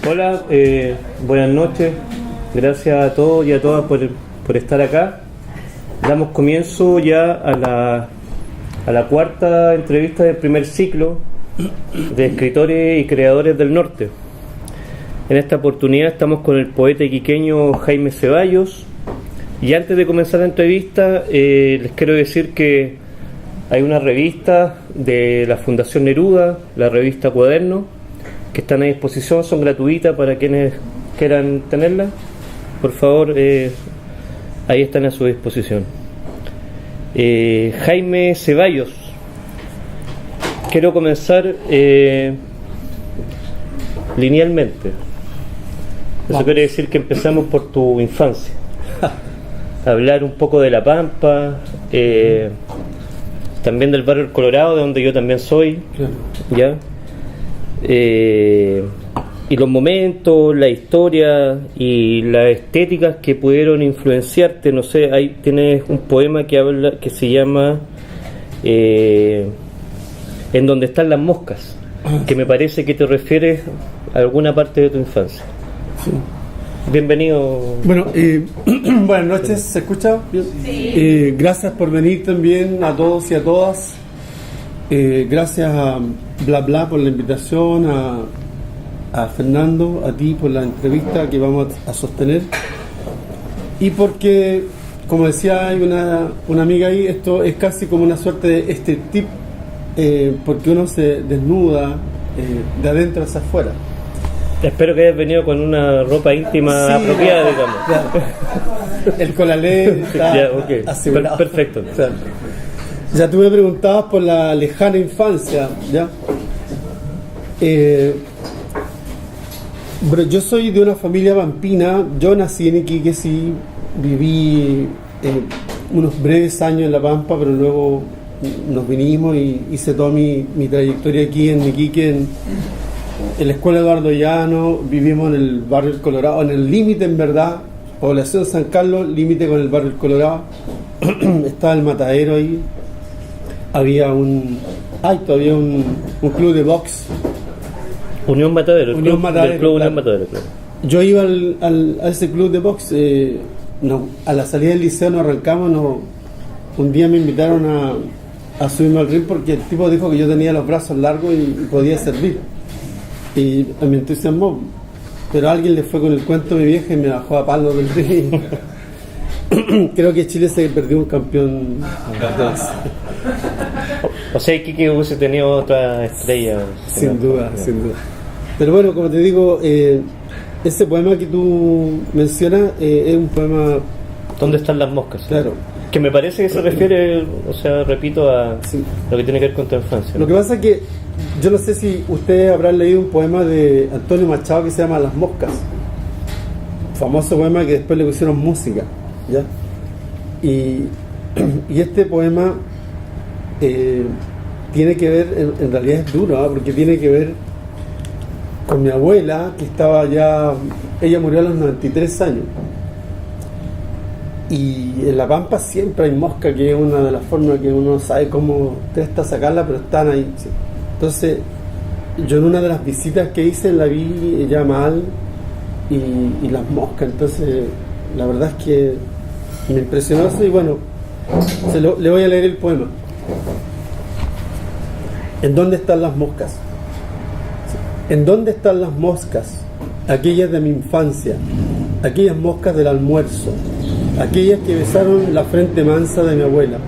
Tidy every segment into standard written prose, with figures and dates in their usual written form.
Hola, buenas noches. Gracias a todos y a todas por estar acá. Damos comienzo ya a la cuarta entrevista del primer ciclo de escritores y creadores del norte. En esta oportunidad estamos con el poeta iquiqueño Jaime Ceballos. Y antes de comenzar la entrevista, les quiero decir que hay una revista de la Fundación Neruda, la revista Cuaderno, que están a disposición, son gratuitas para quienes quieran tenerla. Por favor, ahí están a su disposición. Jaime Ceballos, quiero comenzar linealmente. Eso quiere decir que empezamos por tu infancia. Hablar un poco de La Pampa, también del barrio El Colorado, de donde yo también soy, ¿ya? Y los momentos, la historia y las estéticas que pudieron influenciarte. No sé, ahí tienes un poema que habla, que se llama En donde están las moscas, que me parece que te refieres a alguna parte de tu infancia. Sí. Bienvenido. Bueno, buenas noches, ¿se escucha? Sí. Gracias por venir también a todos y a todas. Gracias a Bla Bla por la invitación, a Fernando, a ti por la entrevista que vamos a sostener. Y porque, como decía, hay una amiga ahí, esto es casi como una suerte de este tip, porque uno se desnuda de adentro hacia afuera. Espero que hayas venido con una ropa íntima apropiada, digamos. Claro. El colalé está ya, okay. asegurado. Perfecto. Claro. Ya tú me preguntabas por la lejana infancia, ¿ya? Pero yo soy de una familia pampina. Yo nací en Iquique, sí, viví unos breves años en La Pampa, pero luego nos vinimos y hice toda mi trayectoria aquí en Iquique, en la escuela Eduardo Llano. Vivimos en el barrio El Colorado, en el límite, en verdad, población San Carlos, límite con el barrio El Colorado. Estaba el matadero ahí. Había todavía un club de box. Unión Matadero, Unión Matadero, Club claro. Unión Matadero, claro. Yo iba a ese club de box. A la salida del liceo nos arrancamos. Un día me invitaron a subirme al ring porque el tipo dijo que yo tenía los brazos largos y podía servir. Y me entusiasmó, pero alguien le fue con el cuento a mi vieja y me bajó a palos del ring. Creo que Chile se perdió un campeón. O sea, Iquique hubiese tenido otra estrella. Sin duda. Pero bueno, como te digo, ese poema que tú mencionas es un poema... ¿Dónde están las moscas? Claro. Que me parece que se refiere, o sea, repito, a Sí. lo que tiene que ver con tu infancia. Lo que pasa es que yo no sé si ustedes habrán leído un poema de Antonio Machado que se llama Las Moscas. Famoso poema que después le pusieron música, ¿ya? Y este poema tiene que ver, en realidad es duro, ¿eh? Porque tiene que ver con mi abuela, que estaba ya... Ella murió a los 93 años. Y en La Pampa siempre hay mosca, que es una de las formas que uno sabe cómo testa sacarla, pero están ahí, sí. Entonces, yo en una de las visitas que hice la vi ya mal y las moscas. Entonces, la verdad es que me impresionó eso y bueno, le voy a leer el poema. ¿En dónde están las moscas? ¿En dónde están las moscas? Aquellas de mi infancia, aquellas moscas del almuerzo, aquellas que besaron la frente mansa de mi abuela.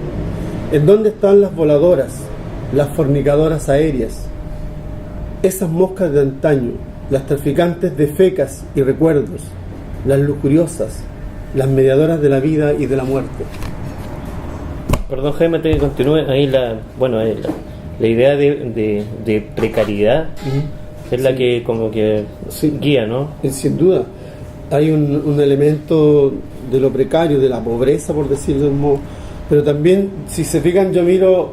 ¿En dónde están las voladoras, las fornicadoras aéreas? Esas moscas de antaño, las traficantes de fecas y recuerdos, las lujuriosas, las mediadoras de la vida y de la muerte. Perdón, Jaime, te continúe ahí la idea de precariedad. Es la que como que guía, ¿no? Sin duda. Hay un elemento de lo precario, de la pobreza, por decirlo de un modo. Pero también, si se fijan, yo miro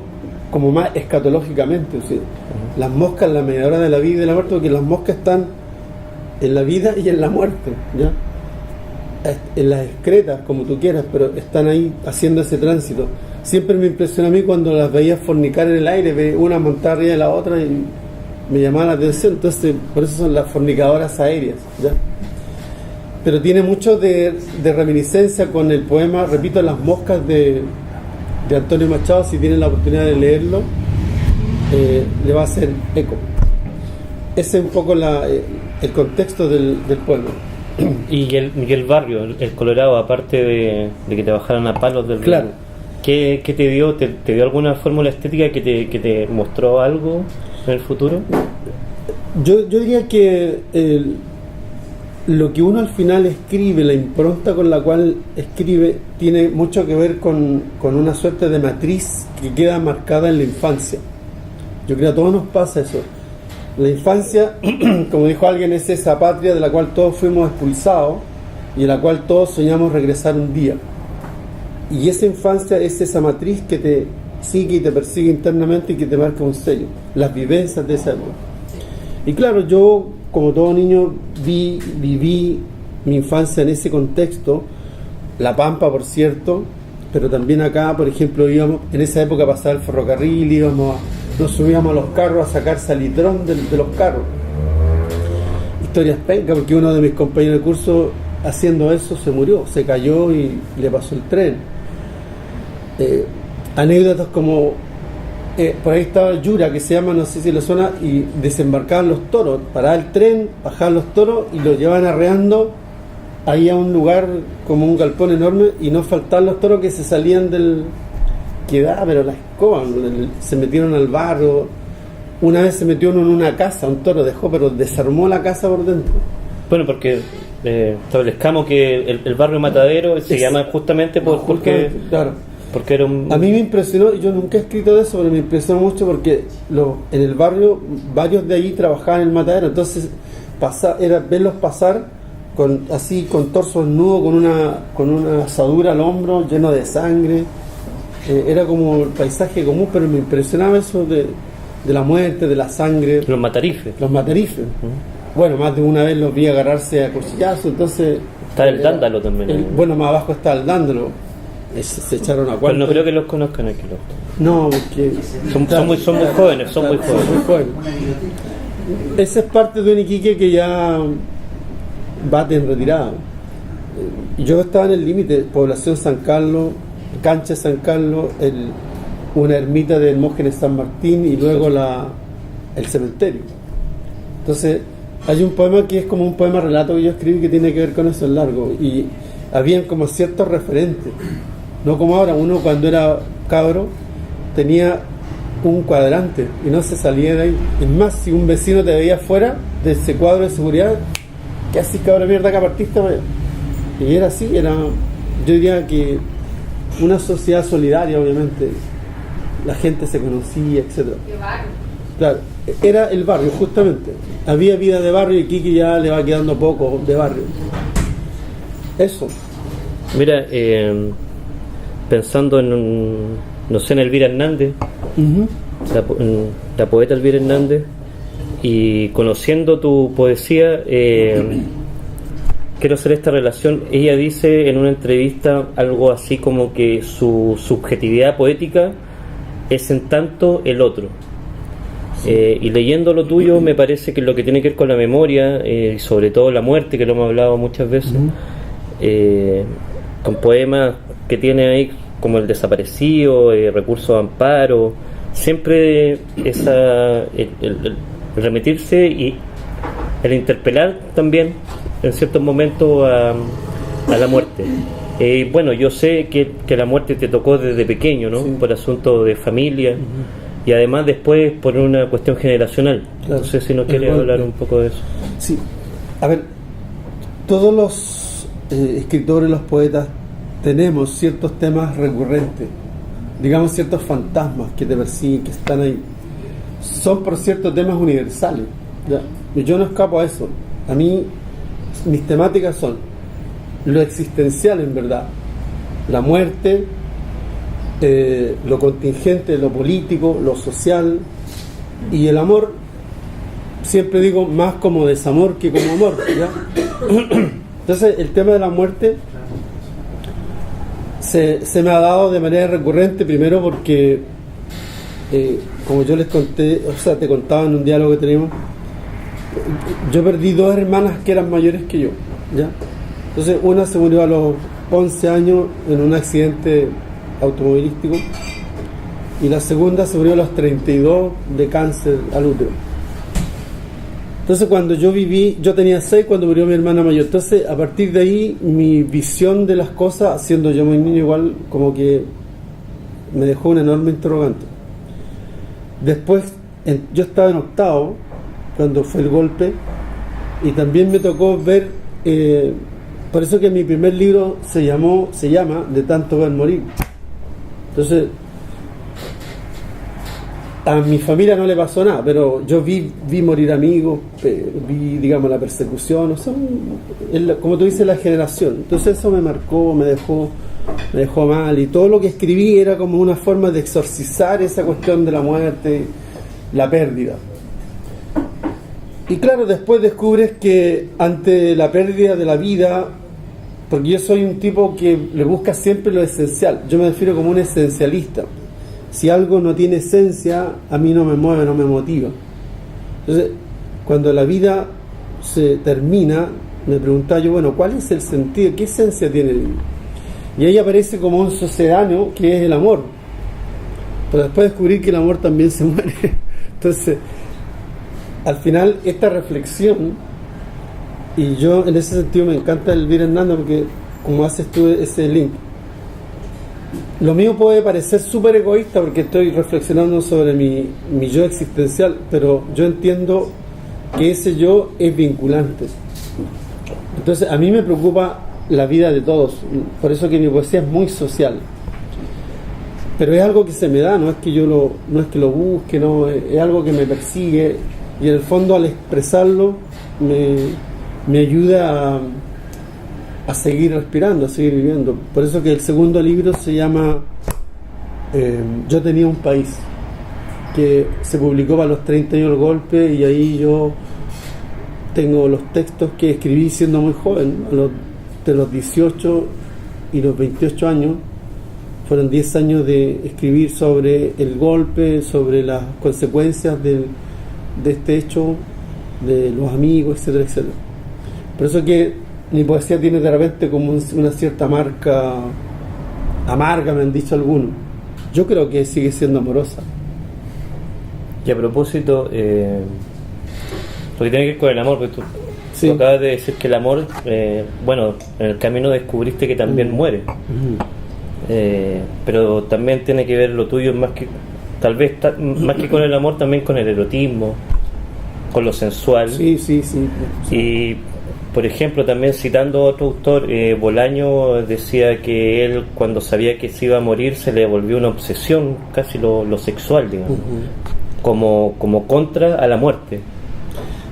como más escatológicamente. O sea, las moscas, la mediadora de la vida y de la muerte, porque las moscas están en la vida y en la muerte, ¿ya? En las excretas, como tú quieras, pero están ahí haciendo ese tránsito. Siempre me impresiona a mí cuando las veía fornicar en el aire, ve una montada arriba de la otra y me llamaba la atención, entonces por eso son las fornicadoras aéreas, ¿ya? Pero tiene mucho de reminiscencia con el poema, repito, Las moscas de Antonio Machado. Si tienen la oportunidad de leerlo, le va a hacer eco. Ese es un poco el contexto del poema. Y el barrio, el Colorado, aparte de que te bajaran a palos del claro. río, ¿qué te dio? ¿Te dio alguna fórmula estética que te mostró algo en el futuro? Yo diría que lo que uno al final escribe, la impronta con la cual escribe, tiene mucho que ver con una suerte de matriz que queda marcada en la infancia. Yo creo que a todos nos pasa eso. La infancia, como dijo alguien, es esa patria de la cual todos fuimos expulsados y en la cual todos soñamos regresar un día. Y esa infancia es esa matriz que te sigue y te persigue internamente y que te marca un sello, las vivencias de esa época. Y claro, yo, como todo niño, viví mi infancia en ese contexto, La Pampa, por cierto, pero también acá, por ejemplo, íbamos, en esa época pasaba el ferrocarril, nos subíamos a los carros a sacar salitrón de los carros. Historias pencas, porque uno de mis compañeros de curso, haciendo eso, se murió, se cayó y le pasó el tren. Anécdotas como por ahí estaba el Yura, que se llama, no sé si le suena, y desembarcaban los toros, paraba el tren, bajaban los toros y los llevaban arreando ahí a un lugar como un galpón enorme, y no faltaban los toros que se salían del... pero la escoba, se metieron al barrio. Una vez se metió uno en una casa, un toro dejó, pero desarmó la casa por dentro. Bueno, porque establezcamos que el barrio Matadero se llama justamente porque claro. Porque era un... A mí me impresionó, yo nunca he escrito de eso, pero me impresionó mucho porque en el barrio varios de allí trabajaban en el matadero, entonces era verlos pasar con torso desnudo, con una asadura al hombro, lleno de sangre. Era como el paisaje común, pero me impresionaba eso de la muerte, de la sangre. Los matarifes. Bueno, más de una vez los vi agarrarse a cuchillazos, entonces... Está el dándalo también. Bueno, más abajo está el dándalo. Se echaron a cuarto. Pero no creo que los conozcan aquí los... No, porque... Son muy jóvenes, son muy jóvenes. Esa es parte de un Iquique que ya bate en retirada. Yo estaba en el límite, población San Carlos, cancha San Carlos, una ermita de Hermógenes San Martín y luego el cementerio. Entonces hay un poema que es como un poema relato que yo escribí que tiene que ver con eso, en largo, y habían como ciertos referentes, no como ahora. Uno cuando era cabro tenía un cuadrante y no se salía de ahí. Es más, si un vecino te veía fuera de ese cuadro de seguridad, ¿qué haces, cabra mierda, que partiste? Y era así, yo diría que una sociedad solidaria, obviamente, la gente se conocía, etcétera. Claro, era el barrio, justamente. Había vida de barrio y Kiki ya le va quedando poco de barrio. Eso. Mira, pensando en Elvira Hernández, la poeta Elvira Hernández, y conociendo tu poesía, quiero hacer esta relación. Ella dice en una entrevista algo así como que su subjetividad poética es en tanto el otro. Y leyendo lo tuyo, me parece que lo que tiene que ver con la memoria, y sobre todo la muerte, que lo hemos hablado muchas veces, con poemas que tiene ahí como El desaparecido, Recurso de amparo, siempre el remitirse y el interpelar también en ciertos momentos a la muerte. Bueno, yo sé que la muerte te tocó desde pequeño, ¿no? Sí. Por asunto de familia, y además después por una cuestión generacional. Claro. No sé si nos quiere hablar un poco de eso. Sí, a ver, todos los escritores, los poetas, tenemos ciertos temas recurrentes, digamos ciertos fantasmas que te persiguen, que están ahí. Son, por cierto, temas universales, ¿ya? Yo no escapo a eso. A mí, mis temáticas son lo existencial, en verdad, la muerte, lo contingente, lo político, lo social, y el amor, siempre digo, más como desamor que como amor, ¿ya? Entonces el tema de la muerte se me ha dado de manera recurrente, primero porque como yo les conté, o sea, te contaba en un diálogo que tenemos, yo perdí dos hermanas que eran mayores que yo, ¿ya? Entonces una se murió a los 11 años en un accidente automovilístico y la segunda se murió a los 32 de cáncer al útero. Entonces cuando yo viví, yo tenía 6 cuando murió mi hermana mayor. Entonces a partir de ahí mi visión de las cosas, siendo yo muy niño igual, como que me dejó un enorme interrogante. Después yo estaba en octavo cuando fue el golpe y también me tocó ver, por eso que mi primer libro se llama De tanto ver morir. Entonces a mi familia no le pasó nada, pero yo vi morir amigos, vi, digamos, la persecución, o sea, como tú dices, la generación. Entonces eso me marcó, me dejó mal, y todo lo que escribí era como una forma de exorcizar esa cuestión de la muerte, la pérdida. Y claro, después descubres que ante la pérdida de la vida, porque yo soy un tipo que le busca siempre lo esencial, yo me defino como un esencialista. Si algo no tiene esencia, a mí no me mueve, no me motiva. Entonces, cuando la vida se termina, me preguntaba yo, bueno, ¿cuál es el sentido? ¿Qué esencia tiene? Y ahí aparece como un sucedáneo que es el amor. Pero después descubrí que el amor también se muere. Entonces, al final, esta reflexión, y yo en ese sentido me encanta Elvira Hernández, porque como haces tú ese link, lo mío puede parecer súper egoísta porque estoy reflexionando sobre mi yo existencial, pero yo entiendo que ese yo es vinculante. Entonces a mí me preocupa la vida de todos, por eso que mi poesía es muy social, pero es algo que se me da, no es que lo busque, no, es algo que me persigue, y en el fondo al expresarlo me ayuda a seguir respirando, a seguir viviendo. Por eso que el segundo libro se llama Yo tenía un país, que se publicó para los 30 años del golpe, y ahí yo tengo los textos que escribí siendo muy joven, de los 18 y los 28 años. Fueron 10 años de escribir sobre el golpe, sobre las consecuencias de este hecho, de los amigos, etcétera, etcétera. Por eso que mi poesía tiene de repente como una cierta marca amarga, me han dicho algunos. Yo creo que sigue siendo amorosa. Y a propósito, lo que tiene que ver con el amor, porque Sí. tú acabas de decir que el amor, bueno, en el camino descubriste que también muere. Pero también tiene que ver lo tuyo más que, tal vez, más que con el amor, también con el erotismo, con lo sensual. Sí. Y por ejemplo, también citando a otro autor, Bolaño decía que él, cuando sabía que se iba a morir, se le volvió una obsesión, casi lo sexual, digamos, como contra a la muerte.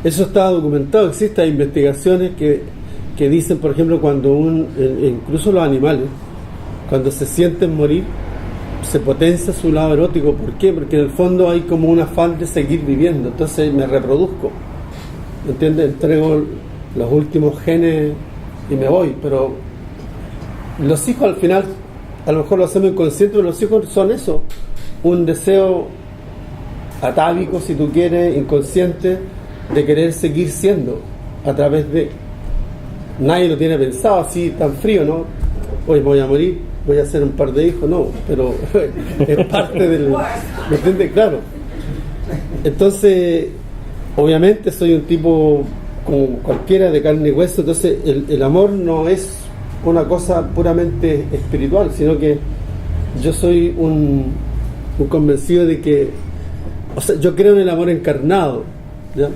Eso está documentado, existen investigaciones que dicen, por ejemplo, cuando incluso los animales, cuando se sienten morir, se potencia su lado erótico. ¿Por qué? Porque en el fondo hay como un afán de seguir viviendo, entonces me reproduzco, ¿entiendes? Entrego los últimos genes y me voy. Pero los hijos al final, a lo mejor lo hacemos inconsciente, pero los hijos son eso, un deseo atávico, si tú quieres, inconsciente, de querer seguir siendo a través de... Nadie lo tiene pensado así tan frío, ¿no? Hoy voy a morir, voy a hacer un par de hijos, no, pero es parte del... ¿Me entiendes? Claro. Entonces, obviamente soy un tipo como cualquiera, de carne y hueso. Entonces el amor no es una cosa puramente espiritual, sino que yo soy un convencido de que, o sea, yo creo en el amor encarnado, ¿ya?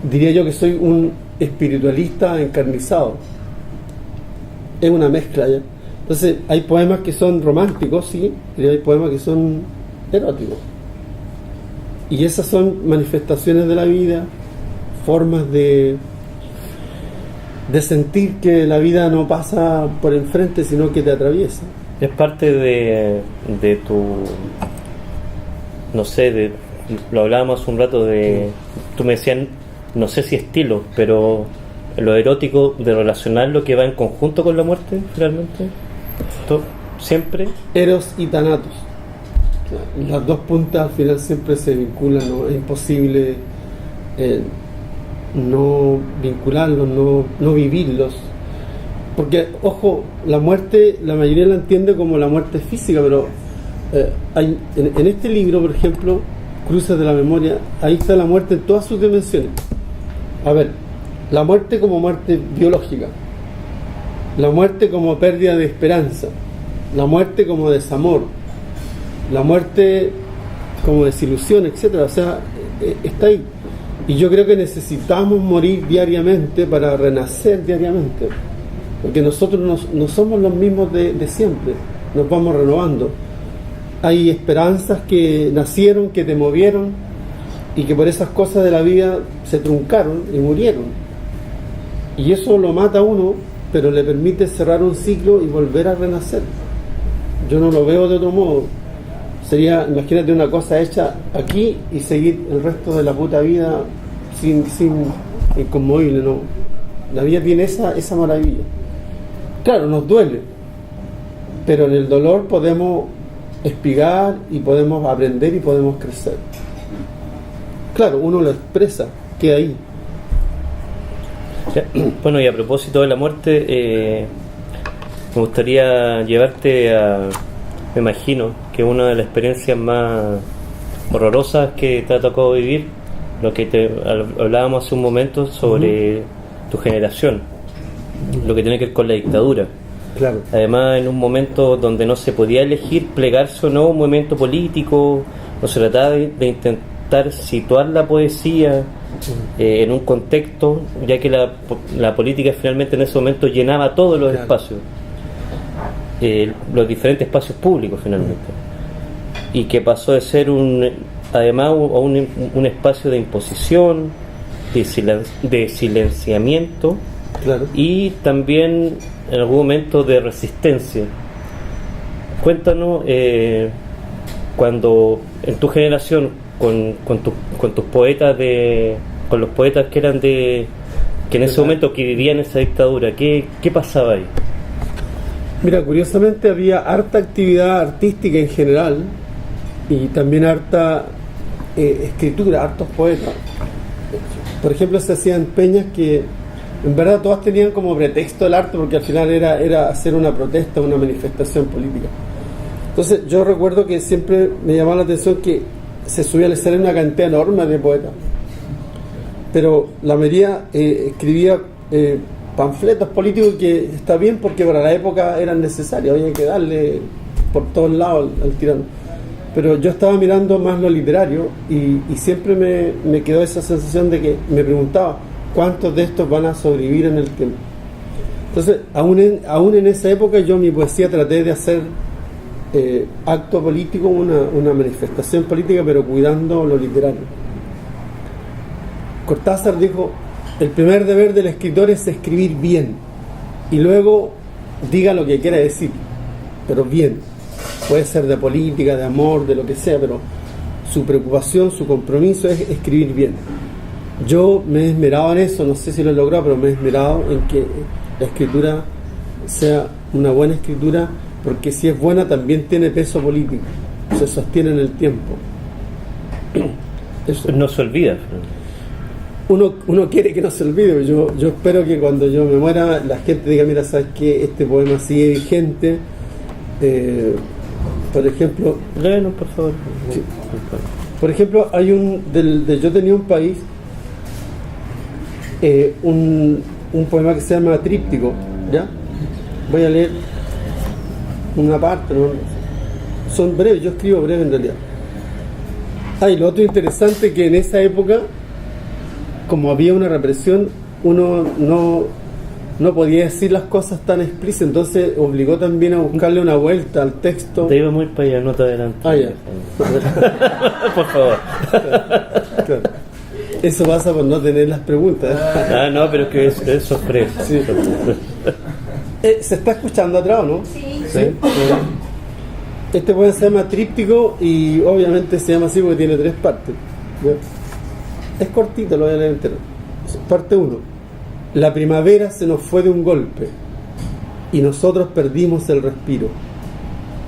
Diría yo que soy un espiritualista encarnizado. Es una mezcla, ¿ya? Entonces hay poemas que son románticos, sí, y hay poemas que son eróticos, y esas son manifestaciones de la vida, formas de sentir que la vida no pasa por enfrente, sino que te atraviesa. Es parte de tu, no sé, lo hablábamos hace un rato tú me decías, no sé si estilo, pero lo erótico, de relacionar lo que va en conjunto con la muerte, realmente, siempre. Eros y Thanatos. Las dos puntas al final siempre se vinculan, ¿no? Es imposible no vincularlos, no vivirlos. Porque, ojo, la muerte, la mayoría la entiende como la muerte física, pero hay, en este libro, por ejemplo, Cruces de la Memoria, ahí está la muerte en todas sus dimensiones. A ver, la muerte como muerte biológica, la muerte como pérdida de esperanza, la muerte como desamor, la muerte como desilusión, etcétera. O sea, está ahí. Y yo creo que necesitamos morir diariamente para renacer diariamente, porque nosotros no somos los mismos de siempre, nos vamos renovando. Hay esperanzas que nacieron, que te movieron y que por esas cosas de la vida se truncaron y murieron, y eso lo mata a uno, pero le permite cerrar un ciclo y volver a renacer. Yo no lo veo de otro modo. Sería, imagínate una cosa hecha aquí y seguir el resto de la puta vida sin inconmovible, ¿no? La vida tiene esa maravilla. Claro, nos duele, pero en el dolor podemos espigar y podemos aprender y podemos crecer. Claro, uno lo expresa, queda ahí. Bueno, y a propósito de la muerte, me gustaría llevarte a, me imagino que una de las experiencias más horrorosas que te ha tocado vivir, lo que hablábamos hace un momento sobre tu generación, lo que tiene que ver con la dictadura. Claro. Además, en un momento donde no se podía elegir plegarse o no a un movimiento político, no se trataba de intentar situar la poesía en un contexto, ya que la política finalmente en ese momento llenaba todos los espacios, los diferentes espacios públicos finalmente, y que pasó de ser además un espacio de imposición, de silenciamiento, y también en algún momento de resistencia. Cuéntanos, cuando en tu generación con tus poetas con los poetas que eran que en ese momento que vivían esa dictadura, ¿qué pasaba ahí? Mira, curiosamente había harta actividad artística en general y también harta escritura, hartos poetas. Por ejemplo, se hacían peñas que en verdad todas tenían como pretexto el arte, porque al final era hacer una protesta, una manifestación política. Entonces yo recuerdo que siempre me llamaba la atención que se subía al escenario una cantidad enorme de poetas, pero la mayoría escribía panfletos políticos, que está bien porque para la época eran necesarios, había que darle por todos lados al tirano. Pero yo estaba mirando más lo literario y siempre me quedó esa sensación de que me preguntaba cuántos de estos van a sobrevivir en el tiempo. Entonces, aún en esa época, yo mi poesía traté de hacer acto político, una manifestación política, pero cuidando lo literario. Cortázar dijo: el primer deber del escritor es escribir bien, y luego diga lo que quiera decir, pero bien. Puede ser de política, de amor, de lo que sea, pero su preocupación, su compromiso es escribir bien. Yo me he esmerado en eso, no sé si lo he logrado, pero me he esmerado en que la escritura sea una buena escritura, porque si es buena también tiene peso político, se sostiene en el tiempo. Eso. No se olvida. Uno quiere que no se olvide. Yo espero que cuando yo me muera la gente diga: mira, ¿sabes qué? Este poema sigue vigente. Por ejemplo, léenos, por favor. Sí. Por ejemplo, hay Yo tenía un país, un poema que se llama Tríptico, ¿ya? Voy a leer una parte, ¿no? Son breves, yo escribo breve en realidad. Lo otro interesante, que en esa época, como había una represión, uno no podía decir las cosas tan explícitas, entonces obligó también a buscarle una vuelta al texto. Te iba muy para allá, no te adelantes. Ya. Por favor. Claro. Eso pasa por no tener las preguntas. No, pero es que es sorpresa. Sí. ¿Se está escuchando atrás o no? Sí. Este poema se llama Tríptico y obviamente se llama así porque tiene 3 partes. ¿Ya? Es cortito, lo voy a leer entero. Parte 1. La primavera se nos fue de un golpe y nosotros perdimos el respiro.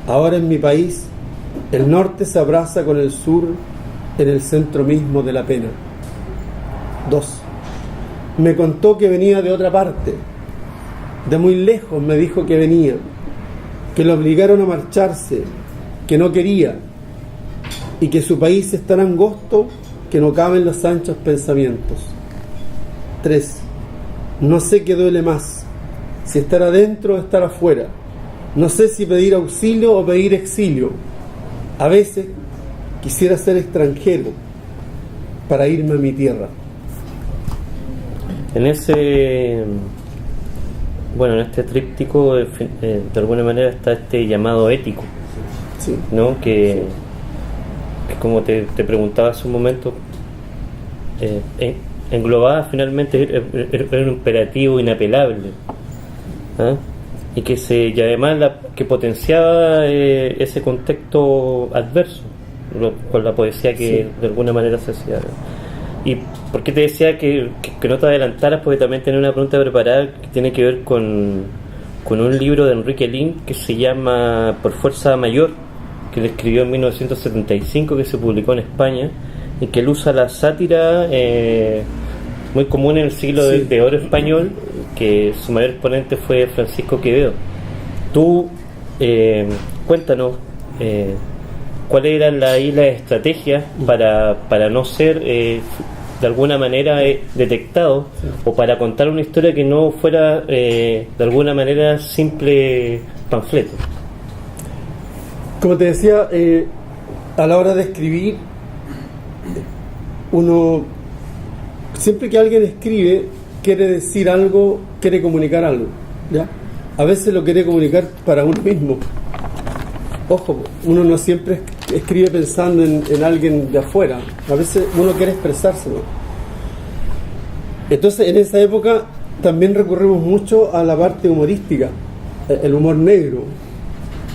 Ahora en mi país El norte se abraza con el sur en el centro mismo de la pena. 2. Me contó que venía de otra parte. De muy lejos me dijo que venía, que lo obligaron a marcharse, que no quería, y que su país es tan angosto que no caben los anchos pensamientos. 3. No sé qué duele más, si estar adentro o estar afuera. No sé si pedir auxilio o pedir exilio. A veces quisiera ser extranjero para irme a mi tierra. En este tríptico, de alguna manera está este llamado ético, sí, ¿no? Que como te preguntaba hace un momento, englobaba finalmente era un imperativo inapelable, ¿ah? Y además que potenciaba ese contexto adverso con la poesía que de alguna manera se hacía. ¿Y por qué te decía que no te adelantaras? Porque también tenía una pregunta preparada que tiene que ver con un libro de Enrique Lin que se llama Por Fuerza Mayor, que le escribió en 1975, que se publicó en España, y que él usa la sátira muy común en el siglo de oro español, que su mayor exponente fue Francisco Quevedo. Tú, cuéntanos cuáles eran las estrategias para no ser de alguna manera detectado, o para contar una historia que no fuera de alguna manera simple panfleto. Como te decía, a la hora de escribir, uno, siempre que alguien escribe, quiere decir algo, quiere comunicar algo, ¿ya? A veces lo quiere comunicar para uno mismo. Ojo, uno no siempre escribe pensando en alguien de afuera. A veces uno quiere expresárselo. Entonces, en esa época también recurrimos mucho a la parte humorística, el humor negro,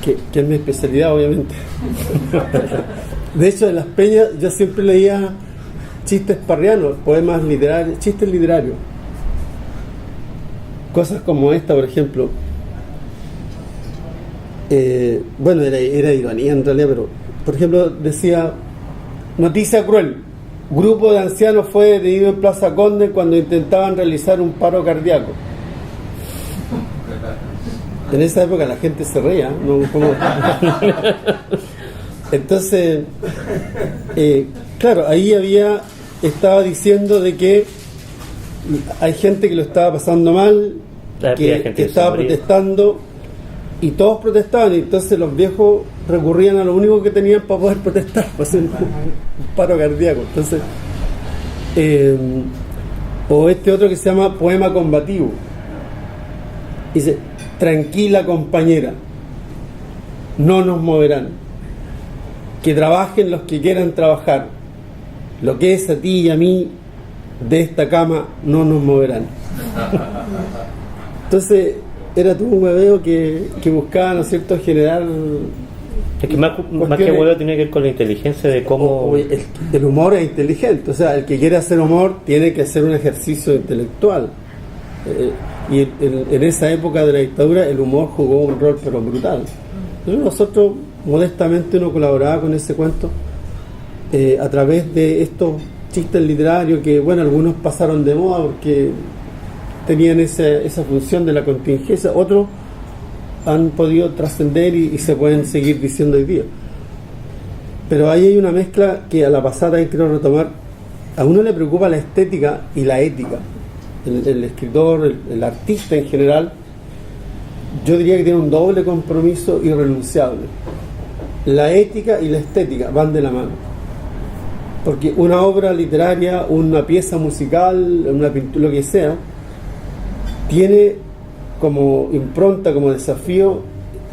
que es mi especialidad, obviamente. De hecho, en las peñas yo siempre leía chistes parrianos, poemas literarios, chistes literarios. Cosas como esta, por ejemplo. Bueno, era ironía en realidad, pero por ejemplo decía: noticia cruel, grupo de ancianos fue detenido en Plaza Conde cuando intentaban realizar un paro cardíaco. En esa época la gente se reía, ¿no? Entonces claro, ahí estaba diciendo de que hay gente que lo estaba pasando mal, que estaba protestando, y todos protestaban, y entonces los viejos recurrían a lo único que tenían para poder protestar, para hacer un paro cardíaco. Entonces, o este otro que se llama Poema Combativo, dice: tranquila compañera, no nos moverán, que trabajen los que quieran trabajar, lo que es a ti y a mí de esta cama no nos moverán. Entonces era todo un hueveo que buscaba, ¿no es cierto?, generar. Es que más que hueveo tiene que ver con la inteligencia de cómo. El humor es inteligente, o sea, el que quiere hacer humor tiene que hacer un ejercicio intelectual. Y en esa época de la dictadura el humor jugó un rol pero brutal. Entonces nosotros modestamente uno colaboraba con ese cuento a través de estos chistes literarios que, bueno, algunos pasaron de moda porque tenían esa función de la contingencia, otros han podido trascender y se pueden seguir diciendo hoy día. Pero ahí hay una mezcla que a la pasada quiero retomar. A uno le preocupa la estética y la ética. El escritor, el artista en general, yo diría que tiene un doble compromiso irrenunciable. La ética y la estética van de la mano, porque una obra literaria, una pieza musical, una pintura, lo que sea, tiene como impronta, como desafío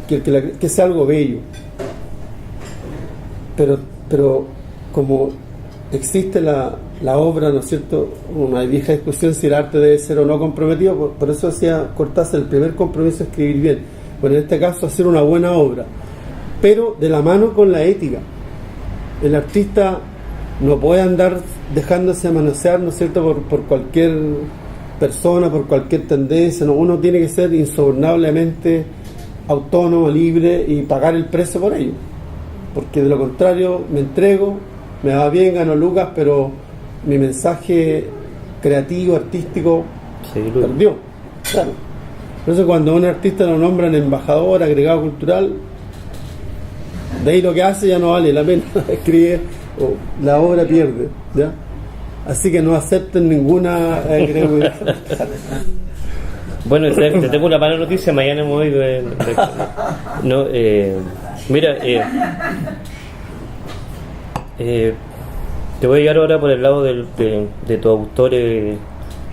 que sea algo bello, pero como existe la obra, ¿no es cierto?, una vieja discusión si el arte debe ser o no comprometido, por eso decía Cortázar, el primer compromiso es escribir bien. Bueno, en este caso hacer una buena obra, pero de la mano con la ética. El artista no puede andar dejándose manosear, ¿no es cierto?, por cualquier persona, por cualquier tendencia. No, uno tiene que ser insobornablemente autónomo, libre, y pagar el precio por ello, porque de lo contrario me entrego, me va bien, gano lucas, pero mi mensaje creativo, artístico, perdió. Claro. Por eso cuando a un artista lo nombran embajador, agregado cultural, de ahí lo que hace ya no vale la pena escribir, o la obra pierde, ¿ya? Así que no acepten ninguna agregación. Bueno, te tengo una mala noticia, mañana me voy no, mira, te voy a llevar ahora por el lado de tus autores,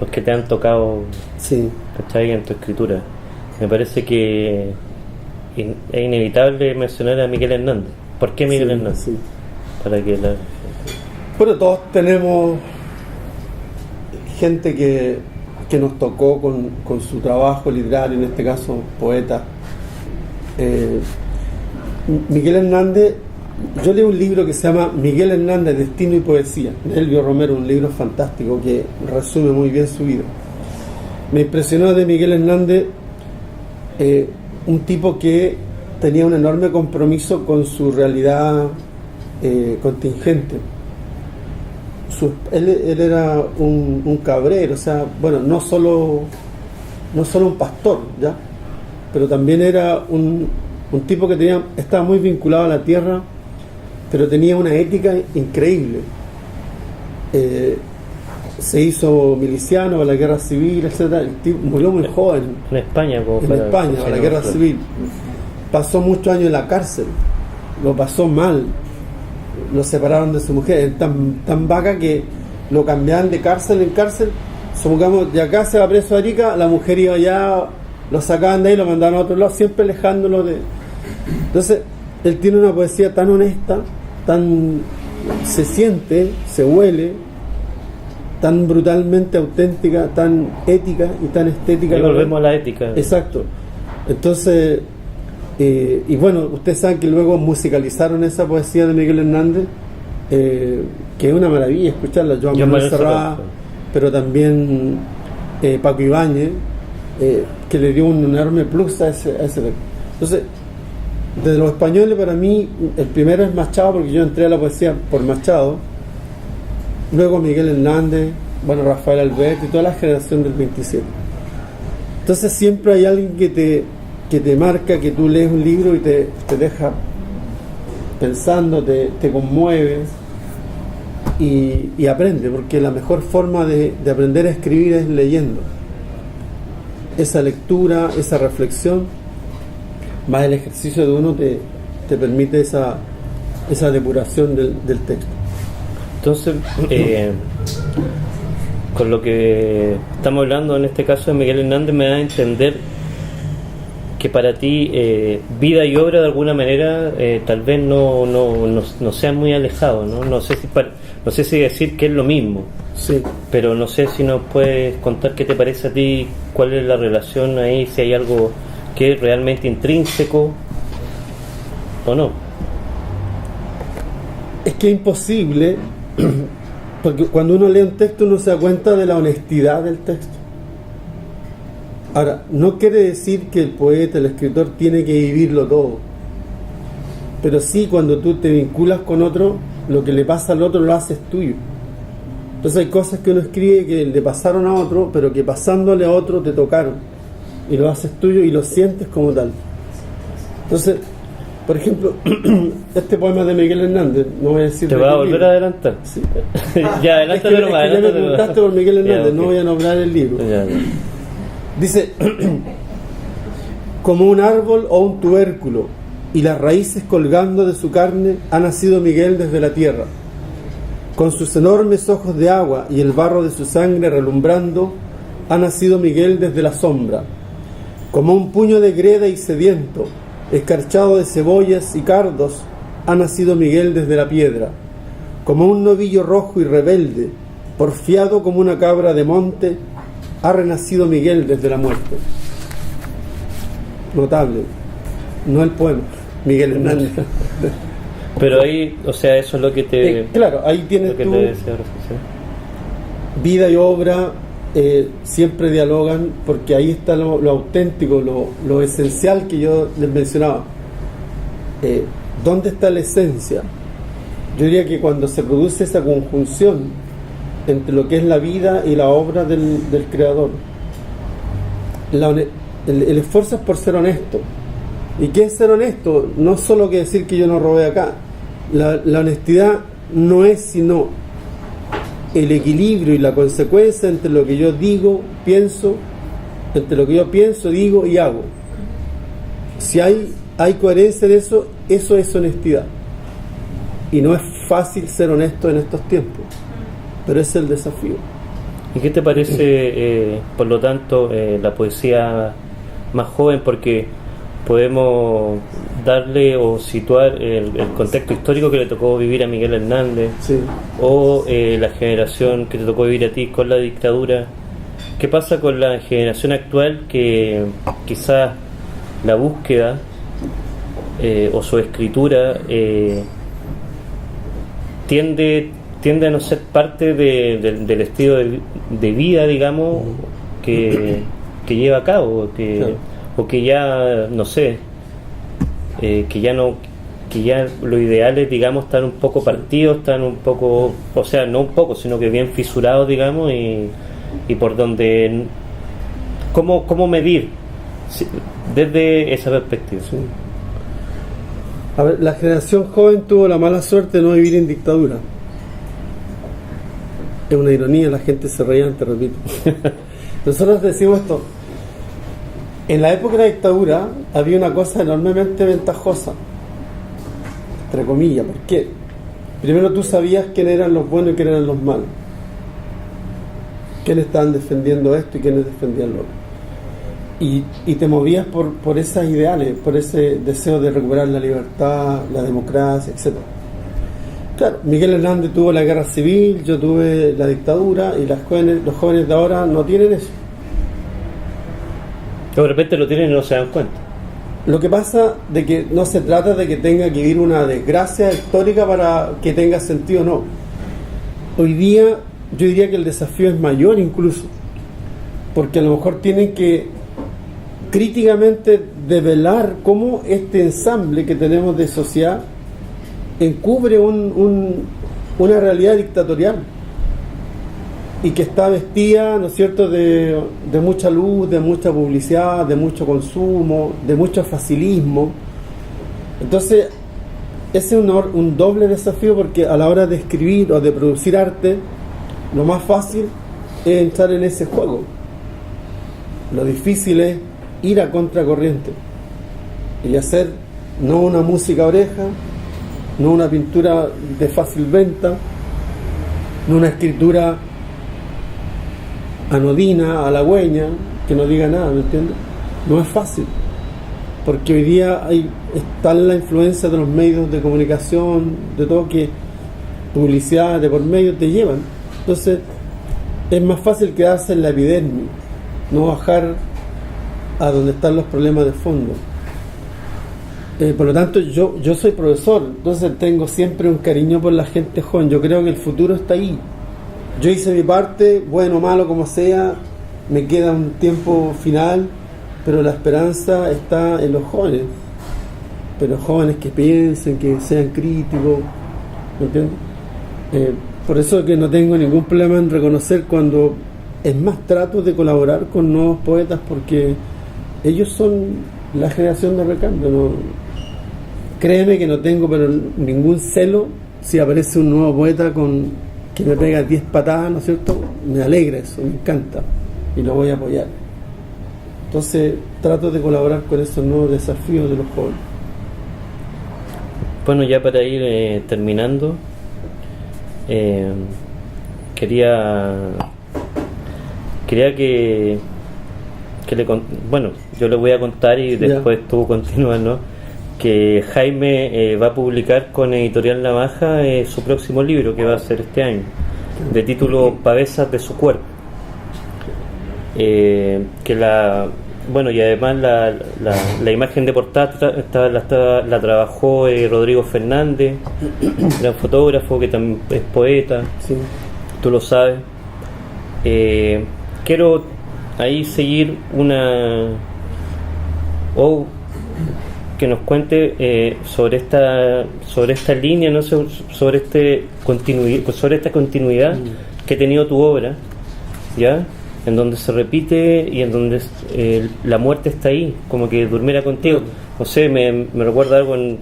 los que te han tocado, sí, ¿cachai? En tu escritura. Me parece que es inevitable mencionar a Miguel Hernández. ¿Por qué Miguel Hernández? Sí. Para que Bueno, todos tenemos gente que nos tocó con su trabajo literario, en este caso poeta. Miguel Hernández, yo leo un libro que se llama Miguel Hernández, Destino y Poesía, de Elvio Romero, un libro fantástico que resume muy bien su vida. Me impresionó de Miguel Hernández un tipo que tenía un enorme compromiso con su realidad contingente. Él era un cabrero, o sea, bueno, no solo un pastor, ¿ya? Pero también era un tipo que estaba muy vinculado a la tierra, pero tenía una ética increíble. Se hizo miliciano para la guerra civil, etcétera. El tipo murió muy joven. En España, Para la guerra civil. Pasó muchos años en la cárcel, lo pasó mal. Lo separaron de su mujer, tan vaca que lo cambiaban de cárcel en cárcel. Supongamos, de acá se va preso a Arica, la mujer iba allá, lo sacaban de ahí, lo mandaban a otro lado, siempre alejándolo de... Entonces, él tiene una poesía tan honesta, tan se siente, se huele, tan brutalmente auténtica, tan ética y tan estética. Y volvemos a la ética. Exacto. Entonces... y bueno, ustedes saben que luego musicalizaron esa poesía de Miguel Hernández, que es una maravilla escucharla. Joan Manuel Serrat, pero también Paco Ibáñez, que le dio un enorme plus a ese texto. Entonces, de los españoles, para mí el primero es Machado, porque yo entré a la poesía por Machado, luego Miguel Hernández, bueno, Rafael Alberti y toda la generación del 27. Entonces siempre hay alguien que te marca, que tú lees un libro y te deja pensando, te conmueve y aprende, porque la mejor forma de aprender a escribir es leyendo. Esa lectura, esa reflexión, más el ejercicio de uno te permite esa depuración del texto. Entonces, con lo que estamos hablando en este caso de Miguel Hernández, me da a entender que para ti vida y obra de alguna manera tal vez no sean muy alejados, ¿no? No sé si decir que es lo mismo, sí, pero no sé si nos puedes contar qué te parece a ti, cuál es la relación ahí, si hay algo que es realmente intrínseco o no. Es que es imposible, porque cuando uno lee un texto uno se da cuenta de la honestidad del texto. Ahora, no quiere decir que el poeta, el escritor, tiene que vivirlo todo. Pero sí, cuando tú te vinculas con otro, lo que le pasa al otro lo haces tuyo. Entonces hay cosas que uno escribe que le pasaron a otro, pero que pasándole a otro te tocaron. Y lo haces tuyo y lo sientes como tal. Entonces, por ejemplo, este poema de Miguel Hernández, no voy a decir... ¿Te va a volver a adelantar? Sí. Ya, adelántalo nomás. Ya me preguntaste por Miguel Hernández, ya, okay. No voy a nombrar el libro. Ya. Dice, como un árbol o un tubérculo, y las raíces colgando de su carne, ha nacido Miguel desde la tierra. Con sus enormes ojos de agua y el barro de su sangre relumbrando, ha nacido Miguel desde la sombra. Como un puño de greda y sediento, escarchado de cebollas y cardos, ha nacido Miguel desde la piedra. Como un novillo rojo y rebelde, porfiado como una cabra de monte, ha renacido Miguel desde la muerte. Notable. No el poema, Miguel Hernández. Pero ahí, o sea, eso es lo que te... claro, ahí tienes tú... Vida y obra siempre dialogan, porque ahí está lo auténtico, lo esencial que yo les mencionaba. ¿dónde está la esencia? Yo diría que cuando se produce esa conjunción entre lo que es la vida y la obra del creador, el esfuerzo es por ser honesto. ¿Y qué es ser honesto? No solo que decir que yo no robé acá. La honestidad no es sino el equilibrio y la consecuencia entre lo que yo digo, pienso, entre lo que yo pienso, digo y hago. Si hay coherencia en eso, eso es honestidad. Y no es fácil ser honesto en estos tiempos, pero ese es el desafío. ¿Y qué te parece, por lo tanto, la poesía más joven? Porque podemos darle o situar el contexto histórico que le tocó vivir a Miguel Hernández, sí, o la generación que te tocó vivir a ti con la dictadura. ¿Qué pasa con la generación actual que quizás la búsqueda o su escritura tiende a no ser parte del estilo de vida, digamos, que lleva a cabo, claro, o que ya, no sé, que ya los ideales, digamos, están un poco partidos, están un poco, o sea, no un poco, sino que bien fisurados, digamos, y por donde, ¿cómo medir desde esa perspectiva? sí. A ver, la generación joven tuvo la mala suerte de no vivir en dictadura. Es una ironía, la gente se reía, te repito. Nosotros decimos esto: en la época de la dictadura había una cosa enormemente ventajosa, entre comillas. ¿Por qué? Primero, tú sabías quién eran los buenos y quién eran los malos, quiénes estaban defendiendo esto y quiénes defendían lo otro, y te movías por esos ideales, por ese deseo de recuperar la libertad, la democracia, etc. Claro, Miguel Hernández tuvo la guerra civil, yo tuve la dictadura, y los jóvenes de ahora no tienen eso. De repente lo tienen y no se dan cuenta. Lo que pasa de que no se trata de que tenga que vivir una desgracia histórica para que tenga sentido, no. Hoy día yo diría que el desafío es mayor incluso, porque a lo mejor tienen que críticamente develar cómo este ensamble que tenemos de sociedad encubre una realidad dictatorial y que está vestida, ¿no es cierto?, de mucha luz, de mucha publicidad, de mucho consumo, de mucho facilismo. Entonces ese es un doble desafío, porque a la hora de escribir o de producir arte, lo más fácil es entrar en ese juego. Lo difícil es ir a contracorriente y hacer no una música oreja, no una pintura de fácil venta, no una escritura anodina, halagüeña, que no diga nada, ¿me entiendes? No es fácil, porque hoy día está la influencia de los medios de comunicación, de todo, que publicidad de por medio te llevan. Entonces es más fácil quedarse en la epidermis, no bajar a donde están los problemas de fondo. Por lo tanto, yo soy profesor, entonces tengo siempre un cariño por la gente joven. Yo creo que el futuro está ahí. Yo hice mi parte, bueno o malo como sea, me queda un tiempo final, pero la esperanza está en los jóvenes, pero jóvenes que piensen, que sean críticos, ¿me entiendes? Por eso que no tengo ningún problema en reconocer cuando, es más, trato de colaborar con nuevos poetas, porque ellos son la generación de recambio, ¿no? Créeme que no tengo pero ningún celo si aparece un nuevo poeta que me pega 10 patadas, ¿no es cierto? Me alegra eso, me encanta, y lo voy a apoyar. Entonces trato de colaborar con esos nuevos desafíos de los jóvenes. Bueno, ya para ir terminando, quería que bueno, yo le voy a contar y después ya tú continúas, ¿no? Que Jaime va a publicar con Editorial Navaja su próximo libro, que va a ser este año, de título Pavesas de su cuerpo, bueno, y además la imagen de portada la trabajó Rodrigo Fernández, gran fotógrafo que también es poeta, sí. Tú lo sabes. Quiero ahí seguir que nos cuente sobre esta línea, ¿no? sobre esta continuidad que ha tenido tu obra, ¿ya? En donde se repite y en donde la muerte está ahí, como que durmiera contigo. No sé, me recuerda algo en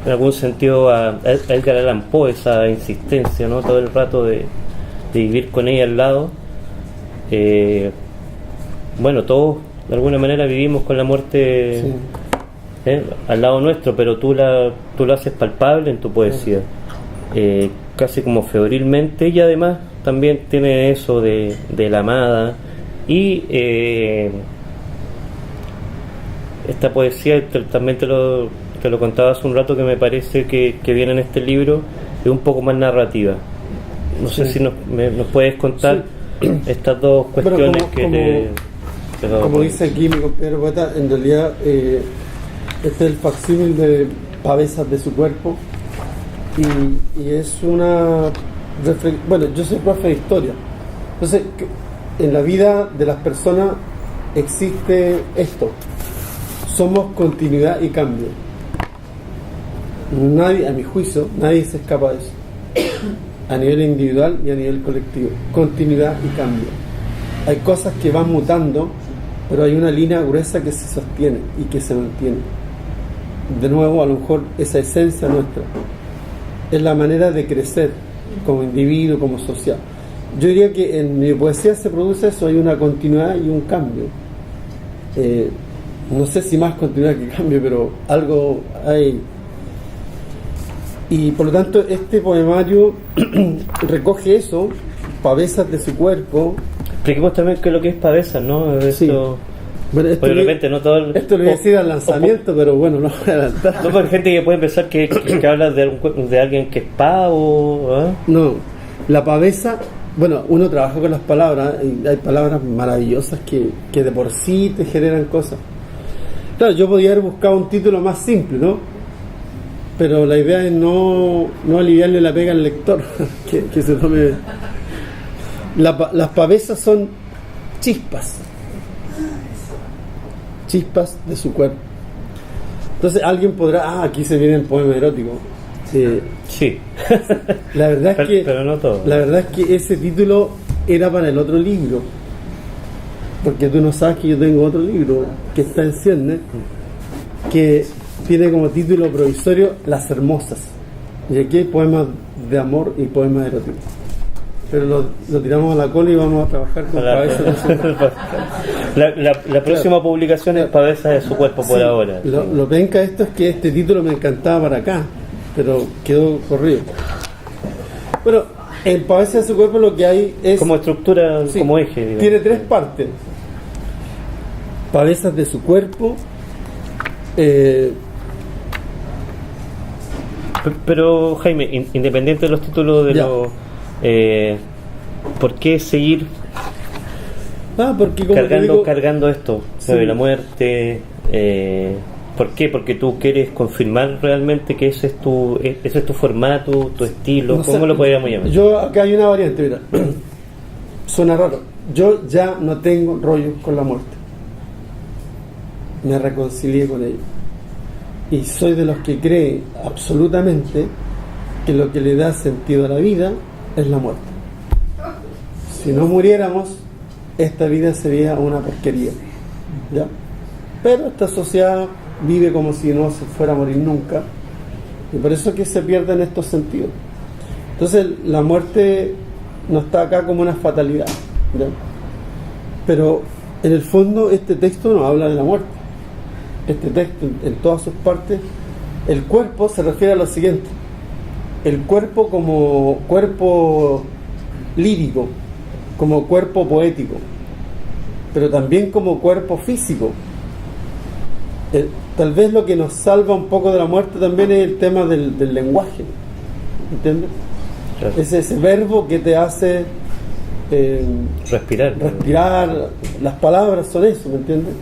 algún sentido a Edgar Allan Poe, esa insistencia, ¿no? Todo el rato de vivir con ella al lado. Bueno, todos de alguna manera vivimos con la muerte, sí, al lado nuestro, pero tú lo haces palpable en tu poesía, casi como febrilmente, y además también tiene eso de la amada, y esta poesía también te lo contaba hace un rato, que me parece que viene en este libro, es un poco más narrativa. No sé si nos puedes contar estas dos cuestiones como dice aquí mi compañero poeta, en realidad este es el facsímil de Pavesas de su cuerpo, y es una bueno, yo soy profe de historia, entonces en la vida de las personas existe esto: somos continuidad y cambio. Nadie, a mi juicio, nadie se escapa de eso, a nivel individual y a nivel colectivo. Continuidad y cambio. Hay cosas que van mutando, pero hay una línea gruesa que se sostiene y que se mantiene. De nuevo, a lo mejor esa esencia nuestra es la manera de crecer como individuo, como sociedad. Yo diría que en mi poesía se produce eso: hay una continuidad y un cambio. No sé si más continuidad que cambio, pero algo hay. Y por lo tanto este poemario recoge eso, Pavesas de su cuerpo. Expliquemos también qué es lo que es Pavesas, ¿no? Sí. Bueno, esto, de repente, no todo esto lo voy a decir al lanzamiento, pero bueno, no voy a adelantar. No, porque hay gente que puede pensar que habla de alguien que es pavo, ¿eh? No, la pavesa, bueno, uno trabaja con las palabras y hay palabras maravillosas que de por sí te generan cosas. Claro, yo podía haber buscado un título más simple, ¿no? Pero la idea es no aliviarle la pega al lector, que se tome. Las pavesas son chispas de su cuerpo. Entonces alguien podrá, aquí se viene el poema erótico. Sí. La verdad es que, pero no todo. La verdad es que ese título era para el otro libro, porque tú no sabes que yo tengo otro libro que está en ciernes, que tiene como título provisorio Las Hermosas, y aquí hay poemas de amor y poemas eróticos, pero lo tiramos a la cola y vamos a trabajar con Pavesas. La próxima publicación es Pavesas de su cuerpo por ahora. Lo penca esto es que este título me encantaba para acá, pero quedó corrido. Bueno, en Pavesas de su cuerpo lo que hay es como estructura, como eje, digamos. Tiene 3 partes: Pavesas de su cuerpo, pero Jaime, independiente de los títulos de los ¿por qué seguir porque como cargando esto sobre la muerte? ¿Por qué? Porque tú quieres confirmar realmente que ese es tu formato, tu estilo. ¿Cómo lo podríamos llamar? Yo acá hay una variante, mira. Suena raro. Yo ya no tengo rollo con la muerte. Me reconcilié con ella. Y soy de los que cree absolutamente que lo que le da sentido a la vida es la muerte. Si no muriéramos, esta vida sería una porquería, ¿ya? Pero esta sociedad vive como si no se fuera a morir nunca, y por eso es que se pierden estos sentidos. Entonces la muerte no está acá como una fatalidad, ¿ya? Pero en el fondo este texto no habla de la muerte. Este texto, en todas sus partes, el cuerpo se refiere a lo siguiente: el cuerpo como cuerpo lírico, como cuerpo poético, pero también como cuerpo físico. Tal vez lo que nos salva un poco de la muerte también es el tema del lenguaje, ¿entiendes? Claro. Es ese verbo que te hace respirar. Las palabras son eso, ¿me entiendes?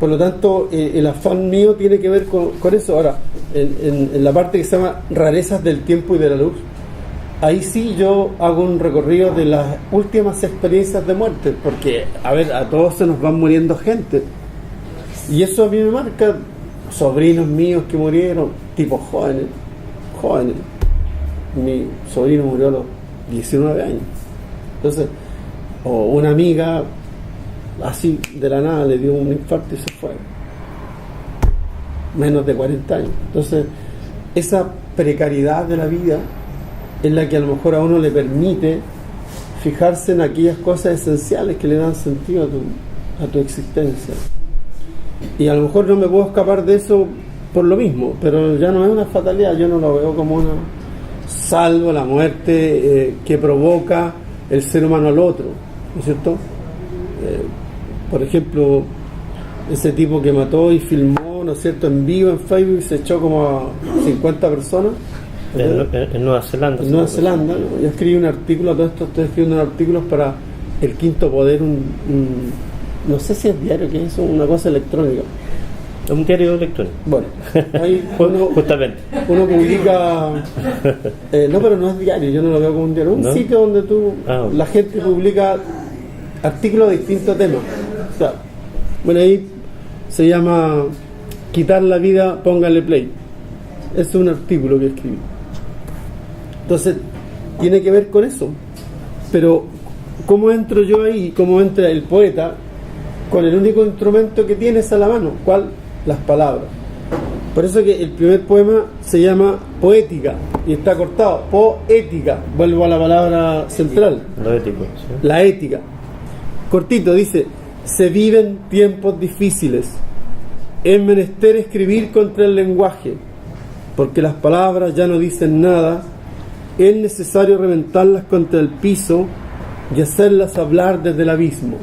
Por lo tanto, el afán mío tiene que ver con eso. Ahora, en la parte que se llama Rarezas del tiempo y de la luz, ahí sí yo hago un recorrido de las últimas experiencias de muerte, porque, a todos se nos van muriendo gente, y eso a mí me marca sobrinos míos que murieron, tipos jóvenes. Mi sobrino murió a los 19 años. Entonces, o una amiga, así de la nada, le dio un infarto y se fue. Menos de 40 años. Entonces, esa precariedad de la vida es la que a lo mejor a uno le permite fijarse en aquellas cosas esenciales que le dan sentido a tu existencia. Y a lo mejor no me puedo escapar de eso por lo mismo, pero ya no es una fatalidad, yo no lo veo como una, salvo la muerte que provoca el ser humano al otro, ¿no es cierto? Por ejemplo, ese tipo que mató y filmó, ¿no es cierto?, en vivo en Facebook y se echó como a 50 personas. En Nueva Zelanda. En Nueva Zelanda, ¿no? Yo escribí un artículo, todo esto estoy escribiendo artículos para El Quinto Poder, no sé si es diario, que es una cosa electrónica. Un diario electrónico. Bueno, ahí justamente. Uno publica, no, pero no es diario, yo no lo veo como un diario, un ¿No? sitio donde Okay. la gente publica artículos de distintos temas. O sea, bueno, ahí se llama Quitar la vida, póngale play. Es un artículo que escribí. Entonces, tiene que ver con eso. Pero, ¿cómo entro yo ahí? ¿Cómo entra el poeta con el único instrumento que tienes a la mano? ¿Cuál? Las palabras. Por eso que el primer poema se llama Poética y está cortado. Poética. Vuelvo a la palabra central. Lo ético, ¿sí? La ética. Cortito, dice: se viven tiempos difíciles. Es menester escribir contra el lenguaje, porque las palabras ya no dicen nada. Es necesario reventarlas contra el piso y hacerlas hablar desde el abismo.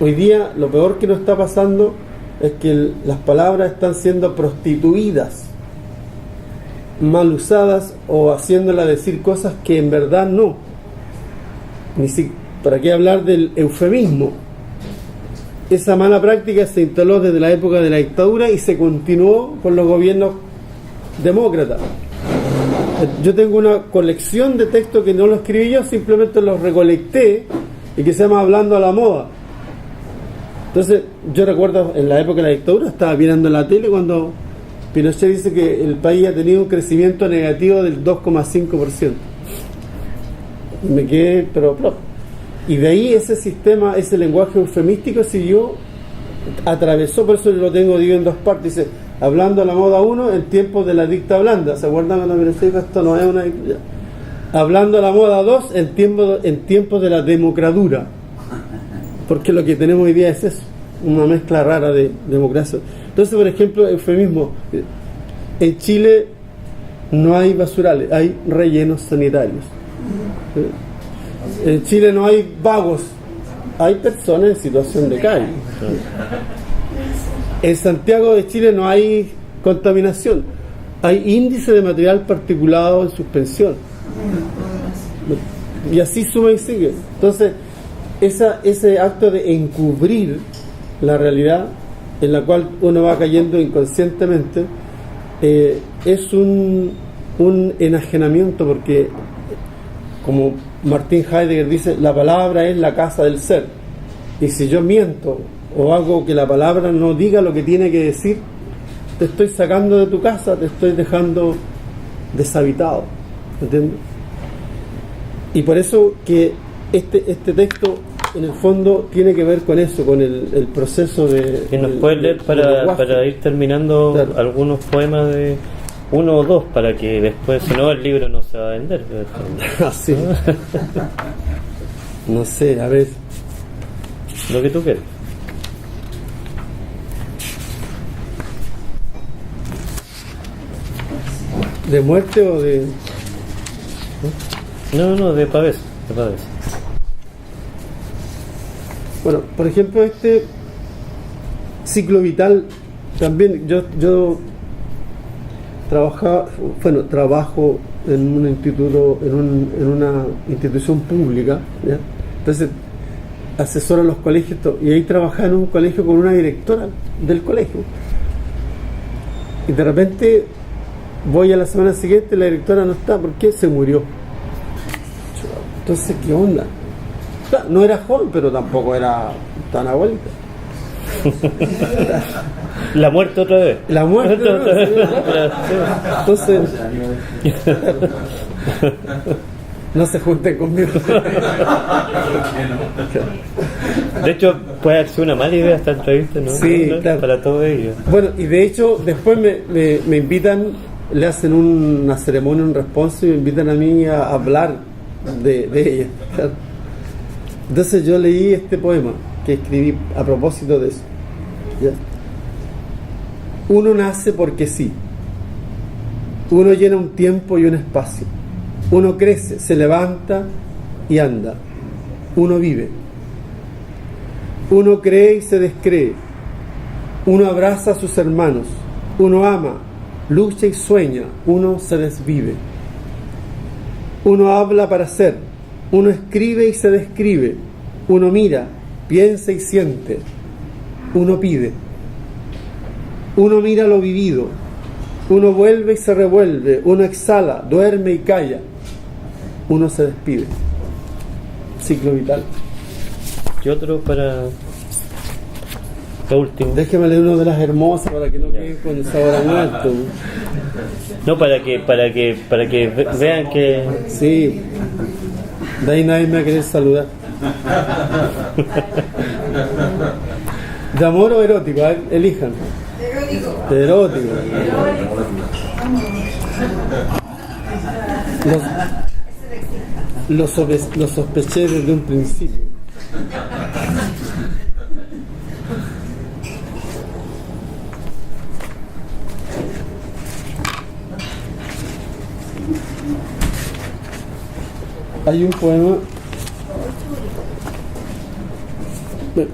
Hoy día lo peor que nos está pasando es que las palabras están siendo prostituidas, mal usadas o haciéndolas decir cosas que en verdad no. ¿Para qué hablar del eufemismo? Esa mala práctica se instaló desde la época de la dictadura y se continuó con los gobiernos demócratas. Yo tengo una colección de textos que no los escribí yo, simplemente los recolecté y que se llama Hablando a la Moda. Entonces, yo recuerdo en la época de la dictadura, estaba mirando la tele cuando Pinochet dice que el país ha tenido un crecimiento negativo del 2,5%. Y me quedé, pero y de ahí ese sistema, ese lenguaje eufemístico siguió, atravesó, por eso lo tengo dividido en dos partes. Dice, Hablando a la Moda 1, en tiempos de la dicta blanda. ¿Se acuerdan cuando Pinochet dijo esto no es una dictadura? Hablando a la Moda 2, en tiempos de la democradura. Porque lo que tenemos hoy día es eso, una mezcla rara de democracia. Entonces, por ejemplo, eufemismo. En Chile no hay basurales, hay rellenos sanitarios. En Chile no hay vagos, hay personas en situación de calle. En Santiago de Chile no hay contaminación, hay índice de material particulado en suspensión. Y así suma y sigue. Entonces, ese acto de encubrir la realidad en la cual uno va cayendo inconscientemente es un enajenamiento, porque como Martin Heidegger dice, la palabra es la casa del ser, y si yo miento o hago que la palabra no diga lo que tiene que decir, te estoy sacando de tu casa, te estoy dejando deshabitado, ¿entiendes? Y por eso que este texto en el fondo tiene que ver con eso, con el proceso de... ¿Y nos puedes leer para ir terminando, claro, algunos poemas de uno o dos, para que después, si no, el libro no se va a vender? Así. No sé, a ver. Lo que tú quieras. ¿De muerte o de...? No, de Pavés. Bueno, por ejemplo, este ciclo vital, también yo trabajo en un instituto, en una institución pública, ¿ya? Entonces asesoro a los colegios y ahí trabajaba en un colegio con una directora del colegio, y de repente voy a la semana siguiente, la directora no está, ¿por qué? Se murió. Entonces, ¿qué onda? No era joven, pero tampoco era tan abuelita. La muerte otra vez. La muerte otra vez. Entonces, no se junten conmigo. De hecho, puede ser una mala idea esta entrevista, ¿no? Sí, ¿no? claro. Para todos ellos. Bueno, y de hecho, después me invitan, le hacen una ceremonia, un responso, y me invitan a mí a hablar de ella. Claro. Entonces yo leí este poema que escribí a propósito de eso. ¿Ya? Uno nace porque sí. Uno llena un tiempo y un espacio. Uno crece, se levanta y anda. Uno vive. Uno cree y se descree. Uno abraza a sus hermanos. Uno ama, lucha y sueña. Uno se desvive. Uno habla para ser. Uno escribe y se describe. Uno mira, piensa y siente. Uno pide. Uno mira lo vivido. Uno vuelve y se revuelve. Uno exhala, duerme y calla. Uno se despide. Ciclo vital. Y otro para lo último. Déjeme leer uno de las hermosas para que no quede con sabor a muerto. No, para que vean que Sí. De ahí nadie me va a querer saludar. ¿De amor o erótico? A ver, elijan. Erótico. Lo sospeché desde un principio. Hay un poema.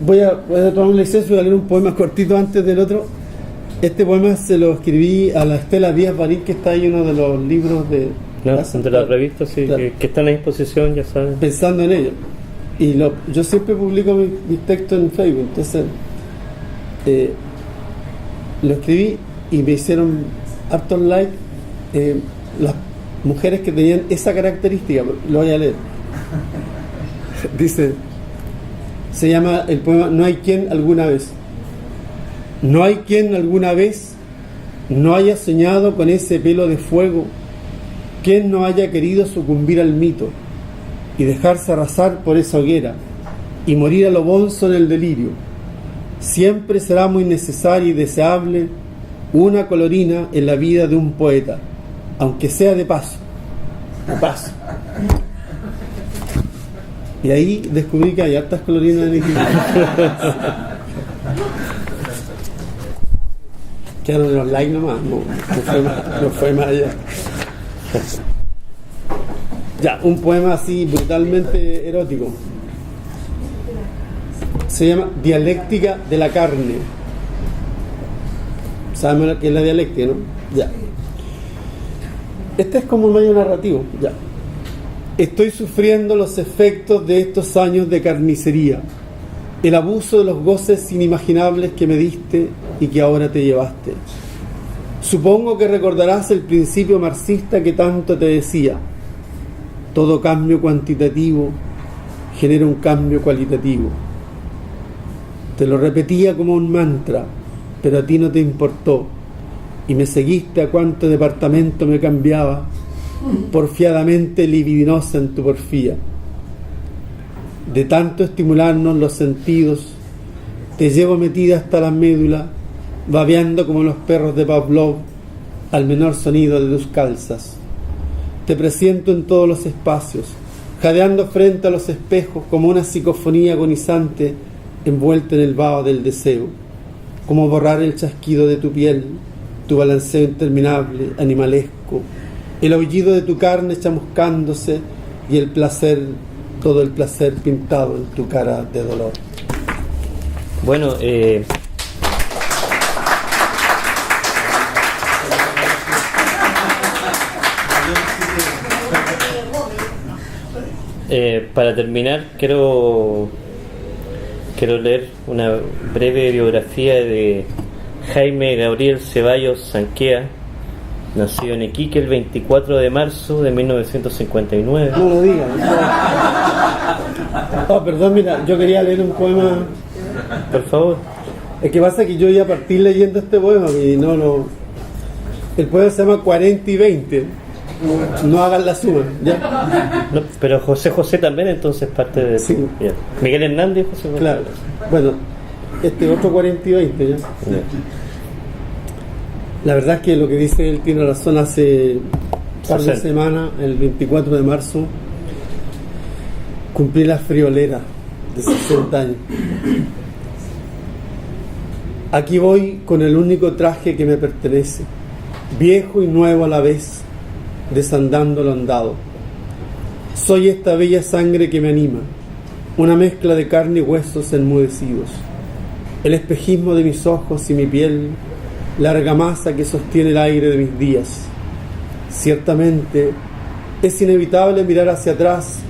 Voy a tomar un licencia y voy a leer un poema cortito antes del otro. Este poema se lo escribí a la Estela Díaz Barín, que está ahí en uno de los libros de la revista, sí, claro, que están a disposición, ya saben. Pensando en ello. Y yo siempre publico mis textos en Facebook, entonces lo escribí y me hicieron hartos likes las mujeres que tenían esa característica. Lo voy a leer. Dice, se llama el poema No hay quien alguna vez. No hay quien alguna vez no haya soñado con ese pelo de fuego, quien no haya querido sucumbir al mito y dejarse arrasar por esa hoguera y morir a lo bonzo en el delirio. Siempre será muy necesaria y deseable una colorina en la vida de un poeta, aunque sea de paso. De paso. Y ahí descubrí que hay hartas colorinas en Iquique. Quedaron los likes nomás, no fue más allá. Ya, un poema así brutalmente erótico. Se llama Dialéctica de la carne. Sabemos qué es la dialéctica, ¿no? Ya. Este es como un medio narrativo. Ya. Estoy sufriendo los efectos de estos años de carnicería, el abuso de los goces inimaginables que me diste y que ahora te llevaste. Supongo que recordarás el principio marxista que tanto te decía: todo cambio cuantitativo genera un cambio cualitativo. Te lo repetía como un mantra, pero a ti no te importó y me seguiste a cuanto departamento me cambiaba, porfiadamente libidinosa en tu porfía. De tanto estimularnos los sentidos, te llevo metida hasta la médula, babeando como los perros de Pavlov al menor sonido de tus calzas. Te presiento en todos los espacios, jadeando frente a los espejos como una psicofonía agonizante envuelta en el vaho del deseo, como borrar el chasquido de tu piel, tu balanceo interminable, animalesco, el aullido de tu carne chamuscándose y el placer, todo el placer pintado en tu cara de dolor. Bueno, para terminar, quiero leer una breve biografía de Jaime Gabriel Ceballos Sanquea, nacido en Iquique el 24 de marzo de 1959. No lo digas. Oh, perdón, mira, yo quería leer un poema. Por favor. Es que pasa que yo iba a partir leyendo este poema y no. El poema se llama 40 y 20. No hagan la suma, ¿ya? No, pero José también, entonces parte de... Sí. Ya. Miguel Hernández y José José. Claro. Bueno, este otro 40 y 20, ¿ya? Ya. La verdad es que lo que dice él tiene razón. Hace un par de 60. semanas, el 24 de marzo, cumplí la friolera de 60 años. Aquí voy con el único traje que me pertenece, viejo y nuevo a la vez, desandando lo andado. Soy esta bella sangre que me anima, una mezcla de carne y huesos enmudecidos, el espejismo de mis ojos y mi piel, la argamasa que sostiene el aire de mis días. Ciertamente es inevitable mirar hacia atrás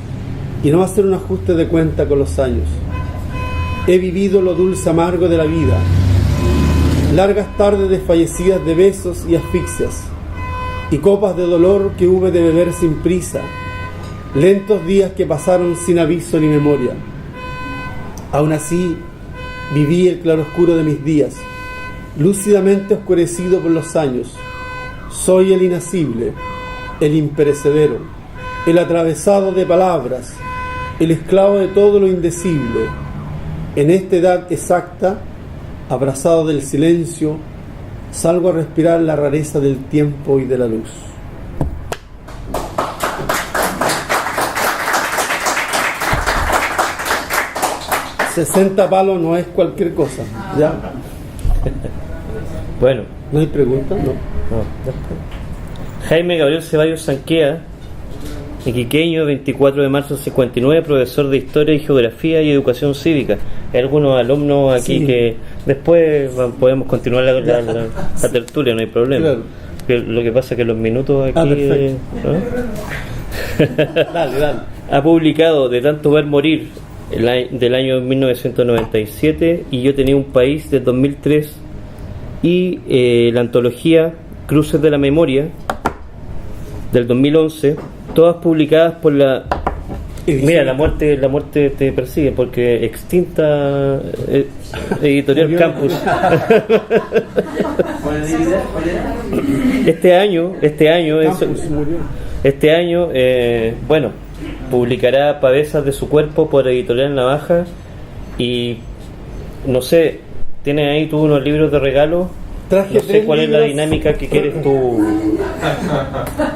y no hacer un ajuste de cuenta con los años. He vivido lo dulce amargo de la vida, largas tardes desfallecidas de besos y asfixias, y copas de dolor que hube de beber sin prisa, lentos días que pasaron sin aviso ni memoria. Aún así, viví el claroscuro de mis días, lúcidamente oscurecido por los años. Soy el inacible, el imperecedero, el atravesado de palabras, el esclavo de todo lo indecible. En esta edad exacta, abrazado del silencio, salgo a respirar la rareza del tiempo y de la luz. $60 palos no es cualquier cosa, ¿ya? Bueno. ¿No hay preguntas? No. Jaime Gabriel Ceballos Sanquea, iquiqueño, 24 de marzo del 59, profesor de Historia y Geografía y Educación Cívica. Hay algunos alumnos aquí Sí. que después podemos continuar la tertulia, no hay problema. Claro. Que lo que pasa es que los minutos aquí... perfecto. ¿no? Dale. Ha publicado De tanto ver morir del año 1997 y Yo tenía un país del 2003 y la antología Cruces de la Memoria del 2011, todas publicadas por la... Mira, la muerte te persigue porque extinta editorial Campus. Este año Campus murió. este año bueno, publicará Pavesas de su cuerpo por Editorial Navaja y no sé, tienes ahí tú unos libros de regalo. Traje No sé 3 cuál es la libros. dinámica que quieres tú.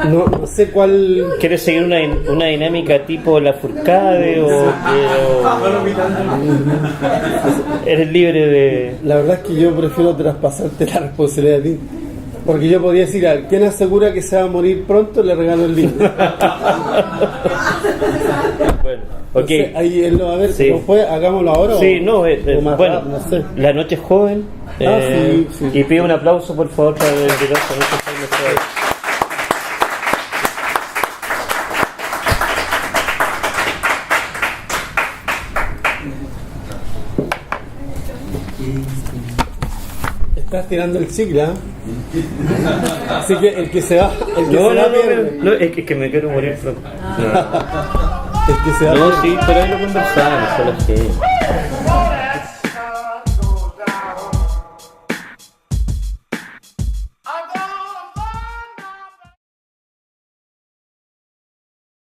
No sé cuál. ¿Quieres seguir una dinámica tipo La Furcade o eres libre de...? La verdad es que yo prefiero traspasarte la responsabilidad a ti. Porque yo podría decir, a quien asegura que se va a morir pronto, le regalo el libro. Bueno, ok. No sé, ahí él lo va a ver. Sí. ¿Cómo fue? ¿Hagámoslo ahora? Sí, no, o más bueno, rápido, no sé. La noche es joven. Sí. Y pido un aplauso, por favor, para el director de este Jaime Ceballos. Estás tirando el chicle, ¿eh? Así que el que se va, pierde. No, es que me quiero morir pronto. El que se va No, sí, pero ahí lo conversamos, solo que...